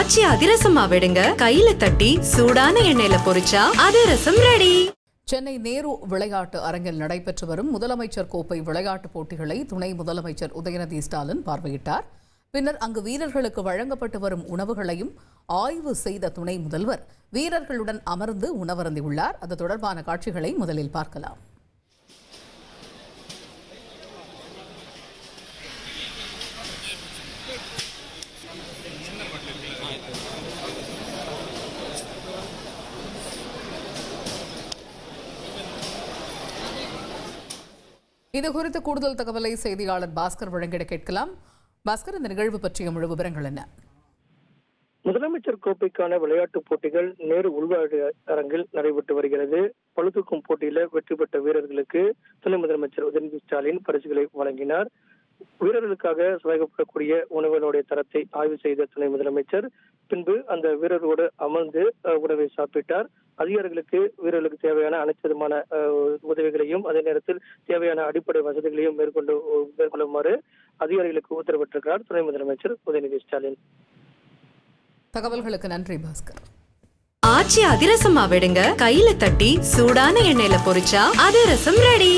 ஆச்சி அதிரசமா விடுங்க, கையில தட்டி சூடான எண்ணெயில பொரிச்சா அதிரசம் ரெடி. சென்னை நேரு விளையாட்டு அரங்கில் நடைபெற்று வரும் முதலமைச்சர் கோப்பை விளையாட்டுப் போட்டிகளை துணை முதலமைச்சர் உதயநிதி ஸ்டாலின் பார்வையிட்டார். பின்னர் அங்கு வீரர்களுக்கு வழங்கப்பட்டு வரும் உணவுகளையும் ஆய்வு செய்த துணை முதல்வர் வீரர்களுடன் அமர்ந்து உணவருந்தியுள்ளார். அது தொடர்பான காட்சிகளை முதலில் பார்க்கலாம். இது குறித்து கூடுதல் தகவலை செய்தியாளர் பாஸ்கர் வழங்கிட கேட்கலாம். பாஸ்கர், இந்த நிகழ்வு பற்றிய முழு விவரங்கள் என்ன? முதலமைச்சர் கோப்பைக்கான விளையாட்டுப் போட்டிகள் நேரு உள்விளையாட்டு அரங்கில் நடைபெற்று வருகிறது. பளுதூக்கும் போட்டியில வெற்றி பெற்ற வீரர்களுக்கு துணை முதலமைச்சர் உதயநிதி ஸ்டாலின் பரிசுகளை வழங்கினார். வீரர்களுக்காக வழங்கப்படக்கூடிய உணவுகளுடைய தரத்தை ஆய்வு செய்த துணை முதலமைச்சர் பின்பு அந்த வீரர்களோடு அமர்ந்து உணவை சாப்பிட்டார். அதிகாரிகளுக்கு வீரர்களுக்கு தேவையான அனைத்து விதமான உதவிகளையும் அதே நேரத்தில் தேவையான அடிப்படை வசதிகளையும் மேற்கொள்ளுமாறு அதிகாரிகளுக்கு உத்தரவிட்டிருக்கிறார் துணை முதலமைச்சர் உதயநிதி ஸ்டாலின். தகவல்களுக்கு நன்றி பாஸ்கர். ஆச்சி அதிரசமா விடுங்க, கையில தட்டி சூடான எண்ணெயில பொரிச்சா அதிரசம் ரெடி.